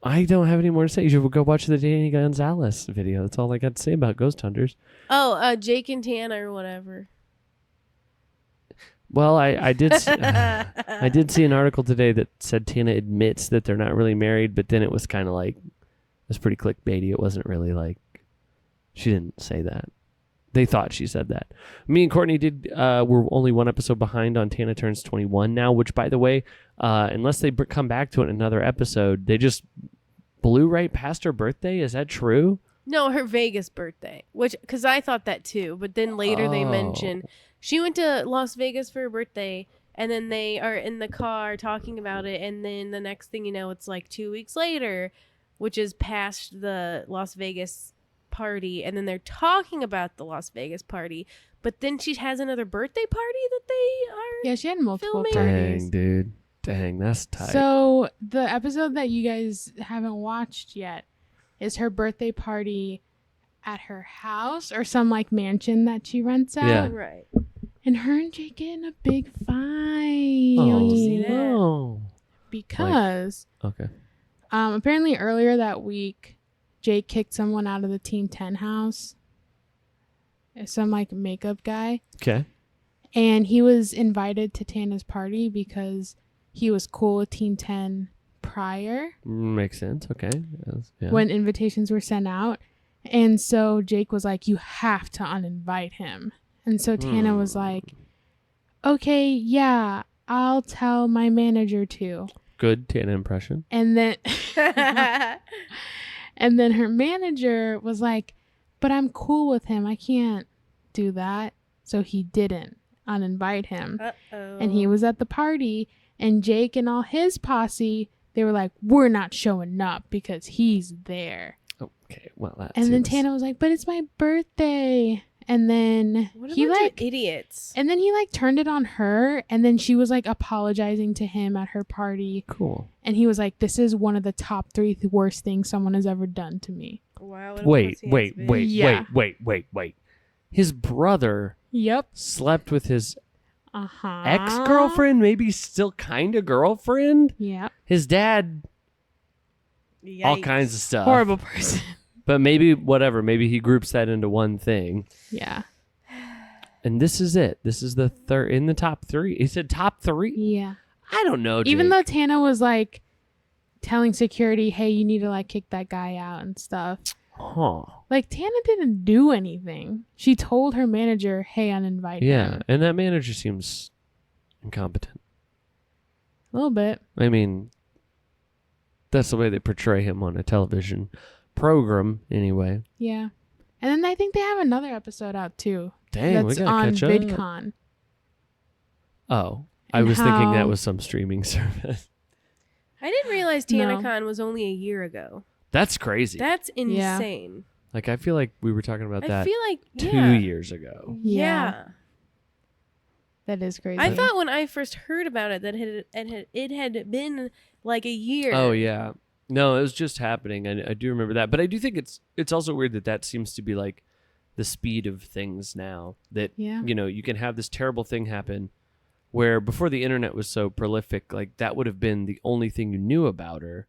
I don't have any more to say. You should go watch the Danny Gonzalez video. That's all I got to say about Ghost Hunters. Oh, Jake and Tana or whatever. Well, I did I did see an article today that said Tana admits that they're not really married, but then it was kind of like it was pretty clickbaity. It wasn't really like she didn't say that. They thought she said that. Me and Courtney did. We're only one episode behind on Tana Turns 21 now, which, by the way, unless they come back to it in another episode, they just blew right past her birthday. Is that true? No, her Vegas birthday. Because I thought that too. But then later they mentioned she went to Las Vegas for her birthday. And then they are in the car talking about it. And then the next thing you know, it's like 2 weeks later, which is past the Las Vegas party. And then they're talking about the Las Vegas party. But then she has another birthday party that they are. Yeah, she had multiple Filming. parties. Dang, dude. Dang, that's tight. So the episode that you guys haven't watched yet is her birthday party at her house or some like mansion that she rents out. Yeah. Right. And her and Jake get in a big fight. Oh, see that? no. Because Okay. apparently earlier that week, Jake kicked someone out of the Team 10 house. Some like makeup guy. Okay. And he was invited to Tana's party because he was cool with Team 10 prior Makes sense. Okay. Yeah. when invitations were sent out. And so Jake was like, you have to uninvite him. And so Tana was like, okay, yeah, I'll tell my manager to. Good Tana impression. And then And then her manager was like, but I'm cool with him. I can't do that. So he didn't uninvite him. Uh-oh. And he was at the party, and Jake and all his posse, they were like, we're not showing up because he's there. Okay, well, that's And then Tana was like, but it's my birthday. And then What a he bunch of like idiots. and then he like turned it on her, and then she was like apologizing to him at her party. cool. And he was like, this is one of the top 3 worst things someone has ever done to me. Wow. what a Wait. pussy-ass bitch. Yeah. His brother Yep. slept with his Uh-huh. ex-girlfriend, maybe still kind of girlfriend. Yeah. His dad, all Yikes. kinds of stuff. Horrible person. But maybe whatever. Maybe he groups that into one thing. Yeah. And this is it. This is the third in the top 3. He said top 3. Yeah. I don't know. Even Jake. though Tana was like telling security, hey, you need to like kick that guy out and stuff. Huh. Like, Tana didn't do anything. She told her manager, hey, uninvite Yeah, him. and that manager seems incompetent. A little bit. I mean, that's the way they portray him on a television program, anyway. Yeah. And then I think they have another episode out too. Dang, we that's gotta on catch up. VidCon. Oh, I And was thinking that how- was some streaming service. I didn't realize No. TanaCon was only a year ago. That's crazy. That's Yeah. insane. Like, I feel like we were talking about I that feel like 2 years ago. Yeah. That is crazy. I thought when I first heard about it that it had been like a year. Oh yeah, no, it was just happening. I do remember that, but I do think it's also weird that seems to be like the speed of things now. That Yeah. you can have this terrible thing happen, where before the internet was so prolific, like that would have been the only thing you knew about her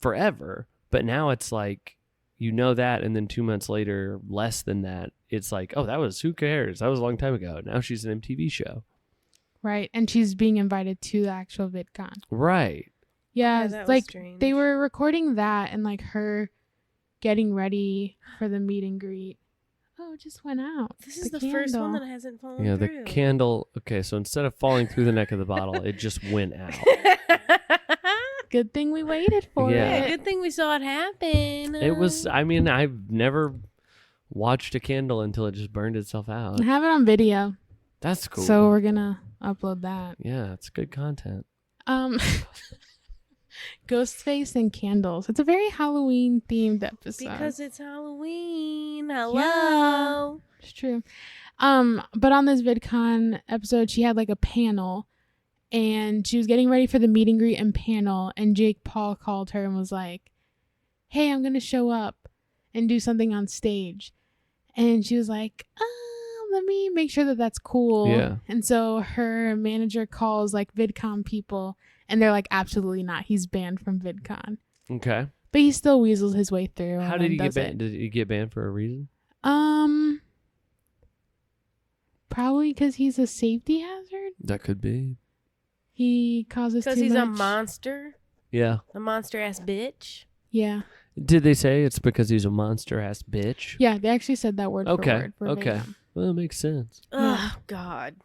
forever. But now it's like you know that, and then 2 months later, less than that, it's like, oh, who cares? That was a long time ago. Now she's an MTV show, Right. And she's being invited to the actual VidCon. right? Yeah. Yeah, that was like strange. they were recording that and like her getting ready for the meet and greet. Oh, it just went out. This is the first one that hasn't fallen Yeah, through. the candle. Okay, so instead of falling through the neck of the bottle, it just went out. Good thing we waited for Yeah. Yeah, it. good thing we saw it happen. It was. I mean, I've never watched a candle until it just burned itself out. I have it on video. That's cool. So we're gonna upload that. yeah, it's good content. Ghostface and candles. It's a very Halloween themed episode. because it's Halloween. Hello. Yeah. It's true. But on this VidCon episode, she had like a panel, and she was getting ready for the meet and greet and panel, and Jake Paul called her and was like, hey, I'm gonna show up and do something on stage. And she was like, let me make sure that that's cool. Yeah. And so her manager calls like VidCon people, and they're like, absolutely not. He's banned from VidCon. Okay. But he still weasels his way through. How and did he then get does banned? Did he get banned for a reason? it. Probably because he's a safety hazard. That could be. He causes Because too he's much. a monster. Yeah. A monster ass bitch. Yeah. Did they say it's because he's a monster ass bitch? Yeah, they actually said that word Okay. for word. Verbatim. Okay. Well, it makes sense. Yeah. Oh, God.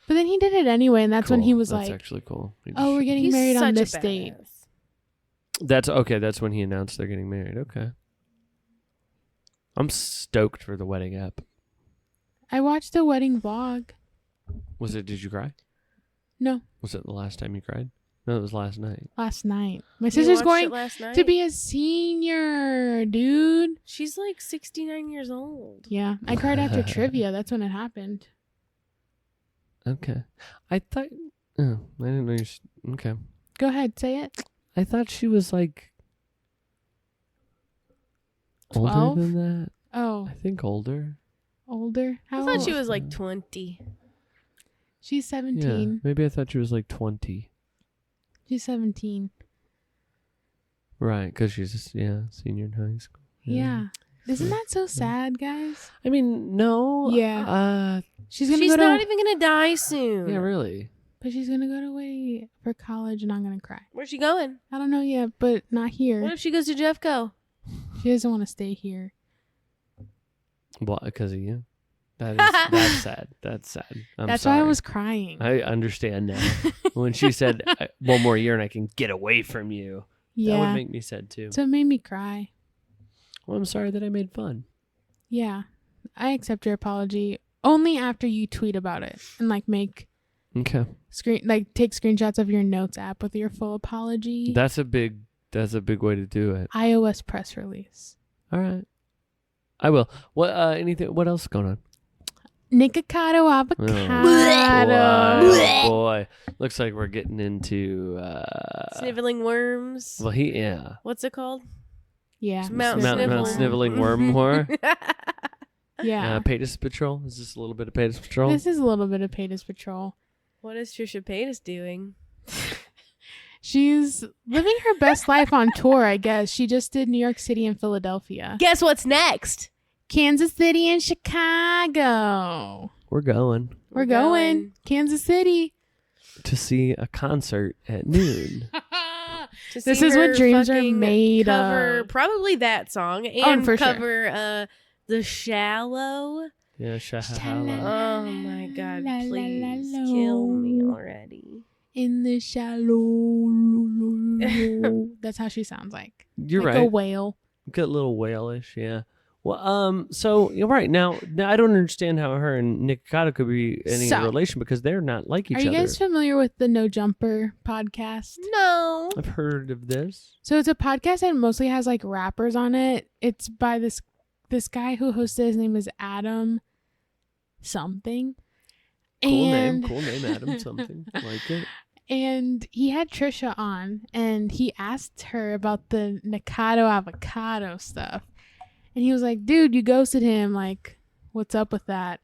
But then he did it anyway, and that's when Cool. he was That's like, actually cool. He oh, we're just- getting He's married on such a this date. badass. That's okay. That's when he announced they're getting married. Okay. I'm stoked for the wedding app. I watched a wedding vlog. Was it? Did you cry? No, Was it the last time you cried? No, it was last night. last night. My You sister's watched going it last night? to be a senior, dude. She's like 69 years old. Yeah, I cried after trivia. That's when it happened. Okay. I thought. Oh, I didn't know you. Okay. Go ahead, say it. I thought she was like 12? older than that. Oh, I think older. older. How I thought old? she was like 20. She's 17. Yeah. Maybe I thought she was like 20. She's 17. Right, because she's senior in high school. Yeah. Isn't that so sad, guys? I mean, no. Yeah. She's gonna She's go to, not even going to die soon. Yeah, really. but she's gonna go away for college, and I'm gonna cry. Where's she going? I don't know yet, but not here. What if she goes to Jeffco? She doesn't want to stay here. Well, because of you. That's sad. That's sad. That's sorry. why I was crying. I understand now. When she said one more year and I can get away from you, that would Yeah. make me sad too. So it made me cry. Well, I'm sorry that I made fun. Yeah. I accept your apology only after you tweet about it and like make Okay. take screenshots of your notes app with your full apology. That's a big way to do it. iOS press release. All right. I will. What else is going on? Nickacdo avocado. Oh boy. Looks like we're getting into Sniveling worms. Well, What's it called? Yeah. Mount Mount Snivel. Sniveling Worm Whore. Yeah. Paytas Patrol. Is this a little bit of Paytas Patrol? This is a little bit of Paytas Patrol. What is Trisha Paytas doing? She's living her best life on tour, I guess. She just did New York City and Philadelphia. Guess what's next? Kansas City and Chicago. We're going We're going. Kansas City. to see a concert at noon. To This see is what her dreams are fucking made cover of. probably that song and for sure. cover The Shallow. Yeah, Oh my God, La, la, please la, la, kill me lo. already. In the shallow. That's how she sounds like. You're like right. a whale. Get a little whalish, yeah. Well, so you're right. Now I don't understand how her and Nickacdo could be any So, relation because they're not like each Are you other. guys familiar with the No Jumper podcast? No. I've heard of this. So it's a podcast that mostly has like rappers on it. It's by this guy who hosts it. His name is Adam something. Cool and, name, Adam something. Like it. And he had Trisha on and he asked her about the Nickacdo avocado stuff. And he was like, dude, you ghosted him. Like, what's up with that?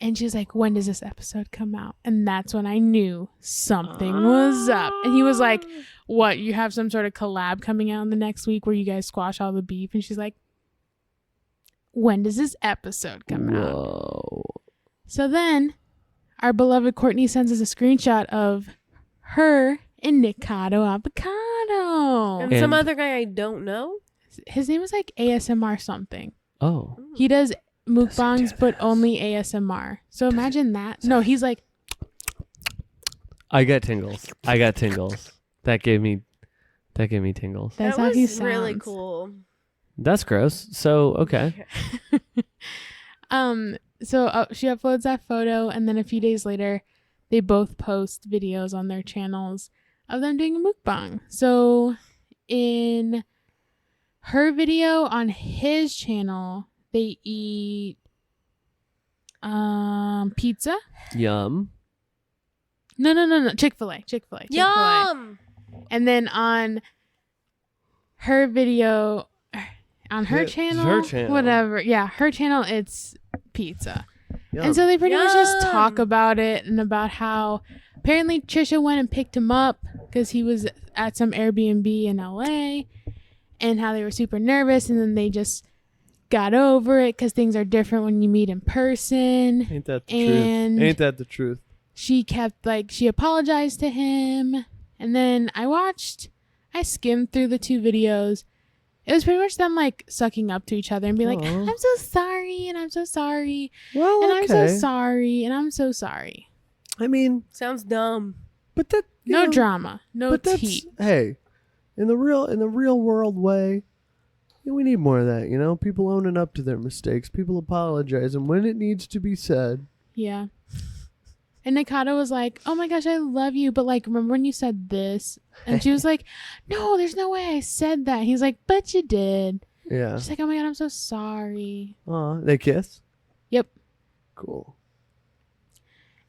And she's like, when does this episode come out? And that's when I knew something was up. And he was like, what? You have some sort of collab coming out in the next week where you guys squash all the beef? And she's like, when does this episode come out? Whoa. So then our beloved Courtney sends us a screenshot of her and Nickacdo avocado. And some other guy I don't know. His name was like ASMR something. Oh. He does he mukbangs, do but this? only ASMR. So imagine that. No, he's like, I got tingles. That gave me tingles. that's that how was he sounds. really cool. That's gross. So, okay. So she uploads that photo, and then a few days later, they both post videos on their channels of them doing a mukbang. So in her video on his channel, they eat pizza. Yum. No. Chick-fil-A. Yum. And then on her video, on her channel, whatever. Yeah, her channel, it's pizza. Yum. And so they pretty much just Yum. talk about it and about how apparently Trisha went and picked him up because he was at some Airbnb in LA and how they were super nervous and then they just got over it because things are different when you meet in person. Ain't that the And truth? Ain't that the truth? she kept she apologized to him. And then I skimmed through the two videos. It was pretty much them sucking up to each other and be like, Aw. I'm so sorry and I'm so sorry Well, and I'm so sorry and I'm so sorry. I mean, Sounds dumb. but that No drama, no but that's, tea. hey, in the real world way, we need more of that. People owning up to their mistakes, people apologizing when it needs to be said. Yeah. And Nickacdo was like, oh my gosh, I love you. But remember when you said this? And she was like, no, there's no way I said that. He's like, but you did. Yeah. She's like, oh my God, I'm so sorry. Aw, they kiss? Yep. Cool.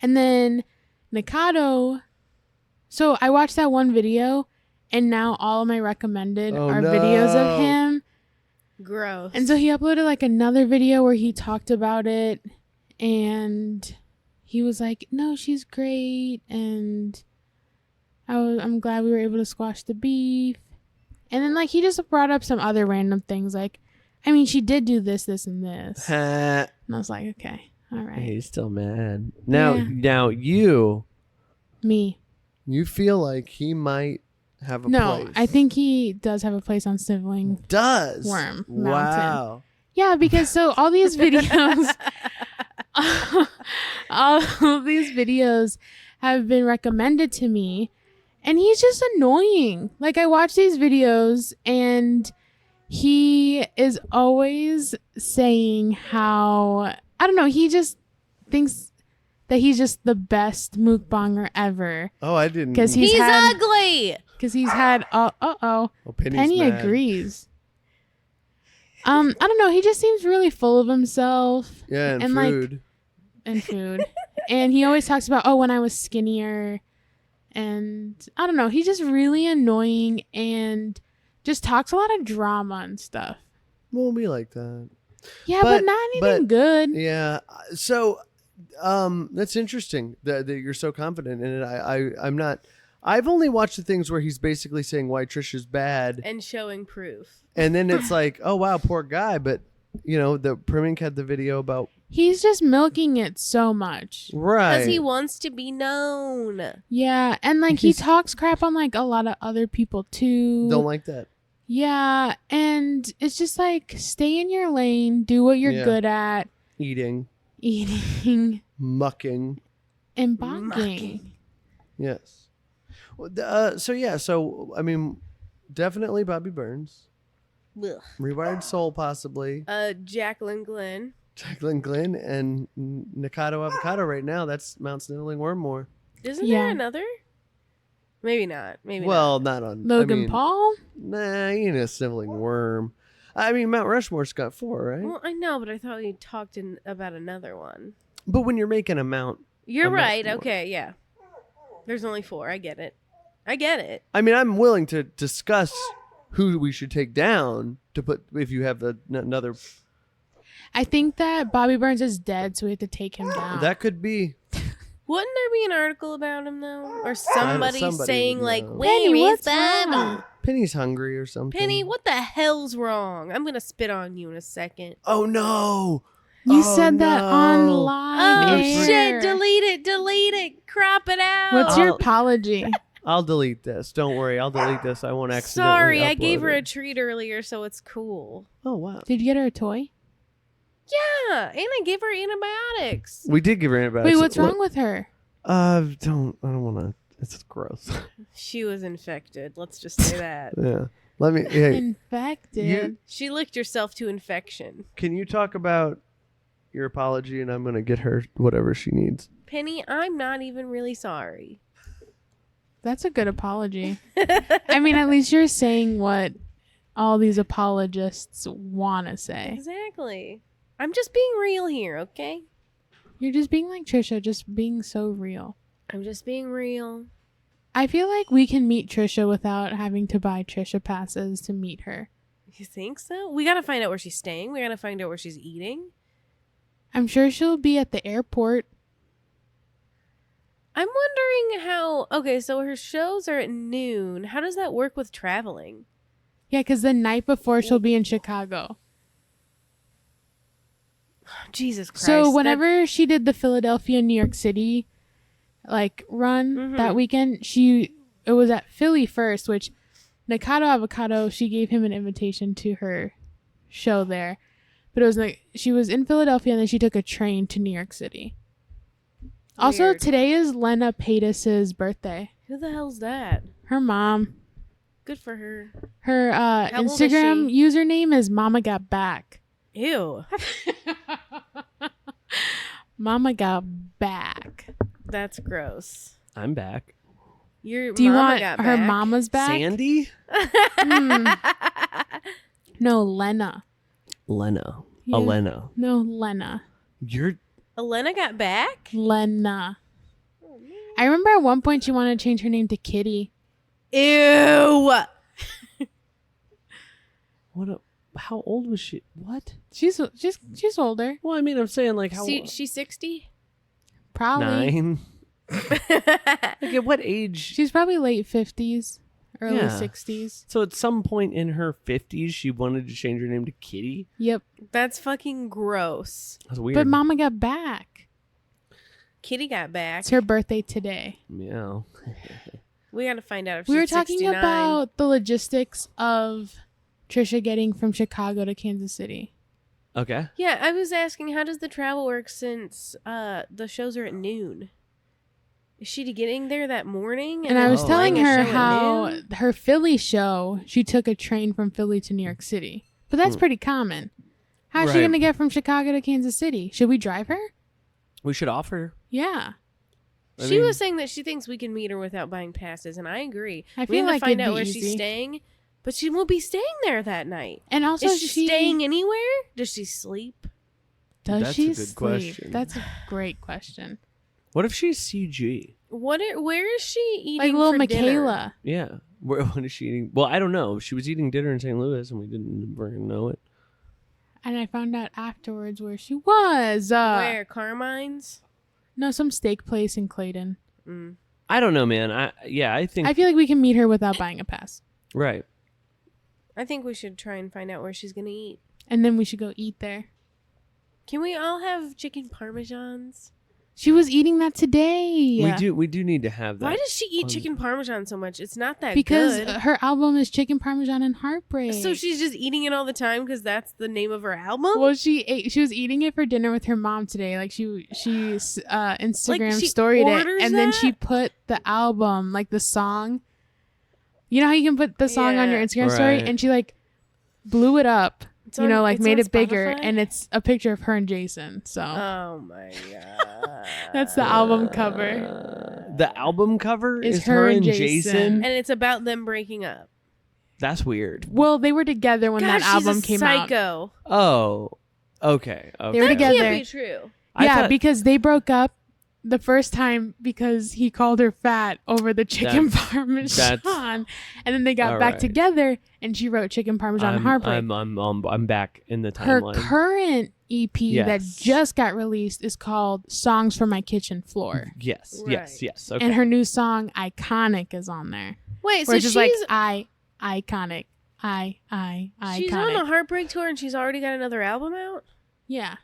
And then Nickacdo. So I watched that one video and now all of my recommended are videos of him. Gross. And so he uploaded another video where he talked about it and he was like, no, she's great. And I'm glad we were able to squash the beef. And then he just brought up some other random things she did do this, this, and this. And I was like, okay, all right. He's still mad. Now Me. you feel like he might have a No, place. I think he does have a place on Sniveling. Does. Worm Mountain. Wow. Yeah, because so all these videos, all these videos have been recommended to me, and he's just annoying. I watch these videos, and he is always saying how, I don't know, he just thinks that he's just the best mukbanger ever. Oh, I didn't. Because He's ugly. Because he's had, Penny mad. agrees. I don't know, he just seems really full of himself. Yeah, and like, food. and food. And he always talks about, when I was skinnier. And I don't know, he's just really annoying and just talks a lot of drama and stuff. Well, we like that. Yeah, but not anything good. Yeah. So, that's interesting that you're so confident in it. I'm not. I've only watched the things where he's basically saying why Trisha's bad, And showing proof. and then it's like, oh wow, poor guy. But the Primink had the video about He's just milking it so much. right. Because he wants to be known. Yeah, and like he talks crap on like a lot of other people too. Don't like that. Yeah, and it's just like stay in your lane, do what you're Yeah. good at, Eating, mucking, and bonking. Mucking. yes. Well, so I mean, definitely Bobby Burns, Ugh. Rewired Soul, possibly Jacqueline Glenn. Jacqueline Glenn, and Nickacdo Avocado. Right now, that's Mount Sniveling Wormmore. Isn't Yeah. there another? Maybe not. Maybe Well, not on Logan Paul. Nah, he ain't a sniveling worm. I mean, Mount Rushmore's got 4, right? not. Well, I know, but I thought we talked about another one. But when you're making a mount, You're I'm not right. sure. Okay, yeah. There's only 4. I get it. I mean, I'm willing to discuss who we should take down to put if you have another. I think that Bobby Burns is dead, so we have to take him down. That could be. Wouldn't there be an article about him though, or somebody saying would like, know. "Where Penny, is what's Bobby? wrong? Penny's hungry or something. Penny, what the hell's wrong? I'm gonna spit on you in a second." Oh no! You Oh, said that on no. live. Oh air. shit! Delete it, crop it out. What's your Oh. apology? I'll delete this. Don't worry. I'll delete this. I won't accidentally. Sorry, I gave upload her a it. treat earlier, so it's cool. Oh wow! Did you get her a toy? Yeah, and I gave her antibiotics. We did give her antibiotics. Wait, what's wrong with her? I don't want to. It's gross. She was infected. Let's just say that. Yeah. Let me. Hey, Infected. She licked herself to infection. can you talk about your apology, and I'm gonna get her whatever she needs. Penny, I'm not even really sorry. That's a good apology. I mean, at least you're saying what all these apologists want to say. Exactly. I'm just being real here, okay? You're just being like Trisha, just being so real. I'm just being real. I feel like we can meet Trisha without having to buy Trisha passes to meet her. You think so? We gotta find out where she's staying. We gotta find out where she's eating. I'm sure she'll be at the airport. I'm wondering how... Okay, so her shows are at noon. How does that work with traveling? Yeah, because the night before she'll be in Chicago. Jesus Christ. So that- whenever she did the Philadelphia, New York City run that weekend, it was at Philly first, which Nickacdo Avocado, she gave him an invitation to her show there. But it was like she was in Philadelphia and then she took a train to New York City. Also, Weird. today is Lena Paytas's birthday. Who the hell's that? Her mom. Good for her. Her old is Instagram username is Mama Got Back. Ew. Mama Got Back. That's gross. I'm back. Your Do you mama want got her back? mama's back? Sandy? No, Lena. Lena. Yeah. Elena. No, Lena. You're Elena got back? Lena. I remember at one point she wanted to change her name to Kitty. Ew. How old was she? What? She's older. Well, I mean, I'm saying like how She's 60? Probably. 9. Like at what age? She's probably late 50s, early Yeah. 60s. So at some point in her 50s, she wanted to change her name to Kitty. Yep. That's fucking gross. That's weird. But Mama got back. Kitty got back. It's her birthday today. Yeah. We gotta find out if We were she's talking 69. about the logistics of Trisha getting from Chicago to Kansas City. Okay. Yeah, I was asking how does the travel work since the shows are at noon? Is she getting there that morning? And I was Oh. telling playing a her show at how noon? her Philly show, she took a train from Philly to New York City. But that's pretty common. How's she Right. going to get from Chicago to Kansas City? Should we drive her? We should offer. Yeah. I She mean- was saying that she thinks we can meet her without buying passes, and I agree. I We feel need like to find it'd out be where easy. she's staying, but she won't be staying there that night. And also, Is she staying anywhere? Does she sleep? Does That's she a good sleep? question. That's a great question. What if she's CG? Where is she eating Like little for dinner? Michaela. Yeah. What is she eating? Well, I don't know. She was eating dinner in St. Louis, and we didn't freaking know it. And I found out afterwards where she was. Where? Carmine's? No, some steak place in Clayton. Mm. I don't know, man. I think I feel like we can meet her without buying a pass. right. I think we should try and find out where she's going to eat. And then we should go eat there. Can we all have chicken parmesans? She was eating that today. We do need to have that. Why does she eat on- chicken parmesan so much? It's not that Because good. her album is Chicken Parmesan and Heartbreak. So she's just eating it all the time because that's the name of her album? Well, she was eating it for dinner with her mom today. Like she Instagram she storied it, orders and then she that? put the album, like the song. You know how you can put the song on your Yeah. Instagram story, Right. and she like blew it up. It's You know, on- like it's made on it bigger, Spotify? and it's a picture of her and Jason. So Oh my god. that's the album cover. The album cover Is is her and Jason. And it's about them breaking up. That's weird. Well, they were together when Gosh, that album she's a came out. psycho. Oh, okay. Okay. They were That together. can't be true. I Yeah, thought- because they broke up the first time because he called her fat over the chicken That's- parmesan, and then they got All back right. together, and she wrote Chicken Parmesan Heartbreak. I'm back in the Her timeline. current EP that Yes. just got released is called "Songs for My Kitchen Floor," Yes, Right. yes. Okay. and her new song "Iconic" is on there, Wait, so which she's is like iconic, iconic. she's on a heartbreak tour and she's already got another album out? Yeah,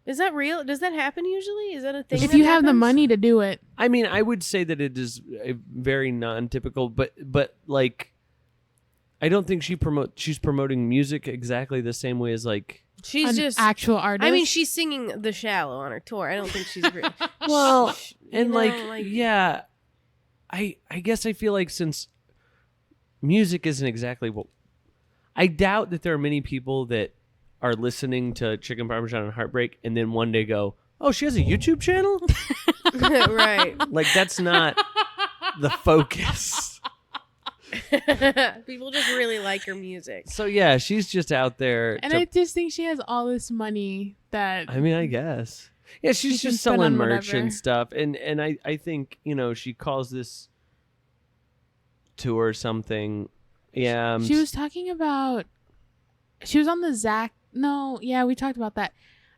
Is that real? Does that happen usually? Is that a thing? if that you have the happens? money to do it. I mean, I would say that it is very non-typical, but like, I don't think she's promoting music exactly the same way as like. She's An just actual artist. I mean, she's singing The Shallow on her tour. I don't think she's really. Well, You and know, like, yeah, I guess I feel like since music isn't exactly what I doubt that there are many people that are listening to Chicken Parmesan and Heartbreak and then one day go, "Oh, she has a YouTube channel?" right. Like that's not the focus. People just really like her music. So yeah, she's just out there. and to- I just think she has all this money that I mean, I guess. Yeah, she's can just spend selling on merch whatever. and stuff. And I think, she calls this tour something. Yeah. she was talking about. She was on the Zach. No, yeah, we talked about that.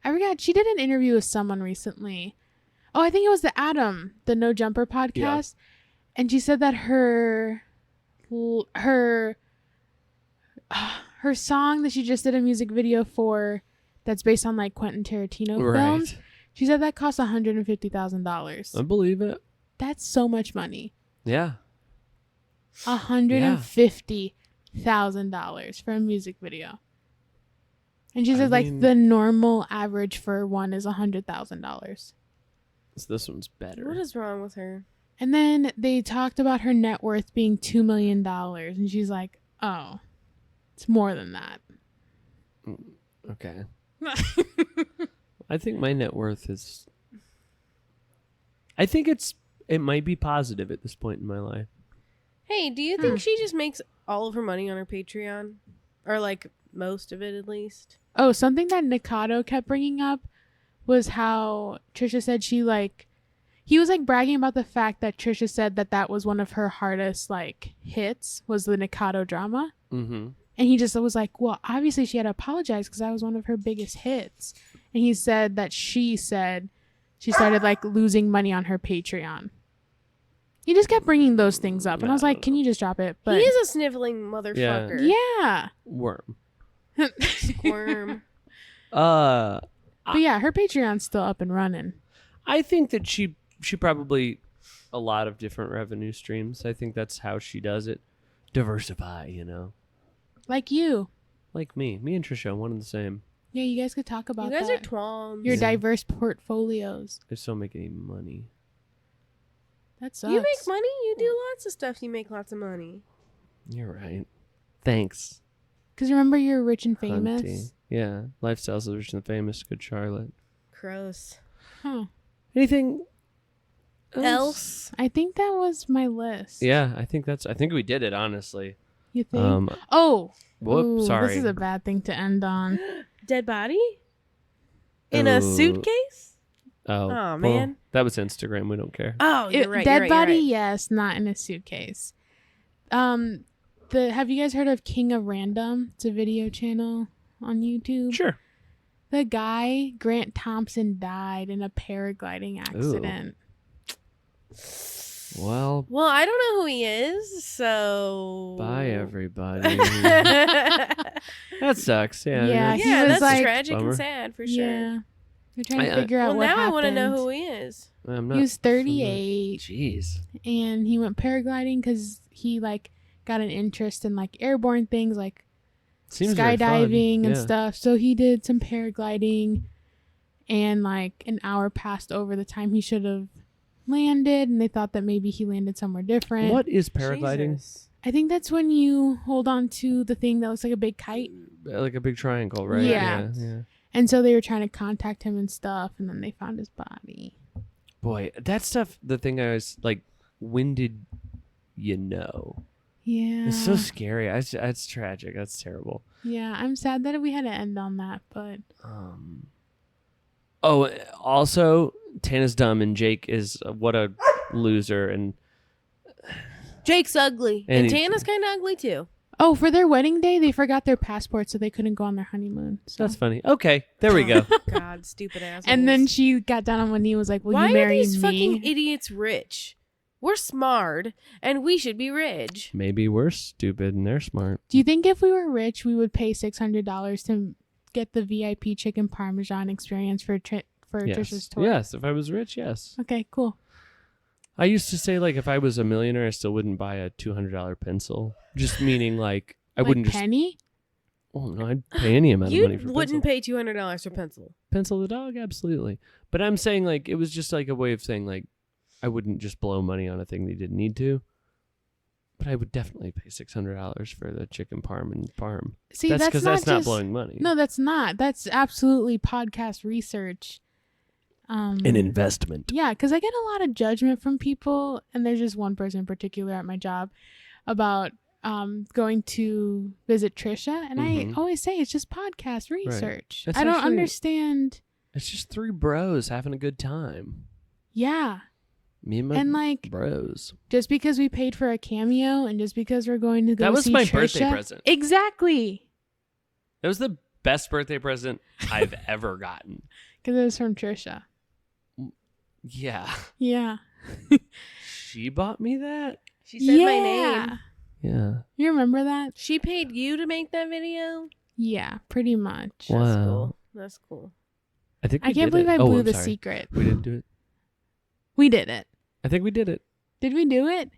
I forgot. She did an interview with someone recently. Oh, I think it was the No Jumper podcast, and she said that her song that she just did a music video for, that's based on like Quentin Tarantino films. Right. She said that cost $150,000. I believe it. That's so much money. Yeah. $150,000 for a music video. And she I said, mean- the normal average for one is $100,000. So this one's better. What is wrong with her? And then they talked about her net worth being $2 million. And she's like, oh, it's more than that. Okay. I think my net worth is. I think it might be positive at this point in my life. Hey, do you think she just makes all of her money on her Patreon? Or like most of it at least? Oh, something that Nickacdo kept bringing up was how Trisha said he was like bragging about the fact that Trisha said that was one of her hardest like hits was the Nickacdo drama. Mm-hmm. And he just was like, well, obviously she had to apologize because that was one of her biggest hits. And he said that she started like losing money on her Patreon. He just kept bringing those things up. And I was like, can you just drop it? But He is a sniveling motherfucker. yeah. Worm. Squirm. Uh, But yeah, her Patreon's still up and running. I think that she probably a lot of different revenue streams. I think that's how she does it. Diversify, Like you. like me and Trisha, one and the same. Yeah, you guys could talk about You guys that. are twons. Your Yeah. diverse portfolios. I just don't make any money. That sucks. You make money. You do lots of stuff. You make lots of money. You're right. Thanks. Because remember, you're rich and famous. Hunty. Yeah. Lifestyles of the rich and the famous. Good Charlotte. Gross. Huh. Anything Else? I think that was my list. Yeah, I think we did it, honestly. You think? Ooh, Sorry. This is a bad thing to end on. Dead body? In a Ooh. suitcase? Oh, Aw, well, man. that was Instagram. We don't care. Oh, you're right. Dead you're body, right. yes, not in a suitcase. Have you guys heard of King of Random? It's a video channel on YouTube. Sure. The guy, Grant Thompson, died in a paragliding accident. Well, I don't know who he is, so bye everybody. That sucks. Yeah. Yeah, that's- he Yeah, was that's like- tragic Bummer. and sad for sure. Yeah. They're trying to I- figure out Well, what now happened. I want to know who he is. I'm not. He was 38 Jeez. and he went paragliding because he like got an interest in like airborne things like Seems very fun. skydiving and Yeah. stuff. So he did some paragliding and like an hour passed over the time he should have landed, and they thought that maybe he landed somewhere different. What is paragliding? Jesus. I think that's when you hold on to the thing that looks like a big kite. Like a big triangle, right? Yeah. Yeah. And so they were trying to contact him and stuff, and then they found his body. Boy, that stuff. The thing I was like, when did you know? Yeah. It's so scary. It's tragic. That's terrible. Yeah, I'm sad that we had to end on that, but Oh, also, Tana's dumb and Jake is what a loser. And Jake's ugly. And And he- Tana's kind of ugly too. oh, for their wedding day, they forgot their passports, so they couldn't go on their honeymoon. So. that's funny. Okay, there we go. God, stupid assholes. And then she got down on one knee and was like, will why you are marry these me? fucking idiots rich? We're smart, and we should be rich. Maybe we're stupid and they're smart. Do you think if we were rich, we would pay $600 to get the VIP chicken parmesan experience for Yes. Trisha's tour? Yes, if I was rich, yes. Okay, cool. I used to say, like, if I was a millionaire, I still wouldn't buy a $200 pencil. Just meaning, like, I Like wouldn't just... penny? Oh, no, I'd pay any amount of money You for wouldn't pencil. pay $200 for pencil. Pencil the dog? Absolutely. But I'm saying, like, it was just, like, a way of saying, like, I wouldn't just blow money on a thing that you didn't need to. But I would definitely pay $600 for the chicken parm and parm. See, that's because that's not just- blowing money. No, that's not. That's absolutely podcast research. An investment. Yeah, because I get a lot of judgment from people, and there's just one person in particular at my job about going to visit Trisha, and I always say it's just podcast research. It's I don't actually- understand. It's just three bros having a good time. Yeah, Me and my and like bros. just because we paid for a cameo, and just because we're going to go That was see my Trisha, birthday present. Exactly, That was the best birthday present I've ever gotten. because it was from Trisha. Yeah. Yeah, She bought me that? She said my name. Yeah. You remember that? She paid you to make that video? Yeah, pretty much. Wow. That's cool. That's cool. I think we I can't did believe it. I Oh, blew I'm the sorry. secret. We didn't do it. We did it. I think we did it. Did we do it?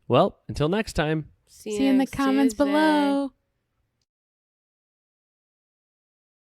Well, until next time. See you in the next comments Tuesday. below.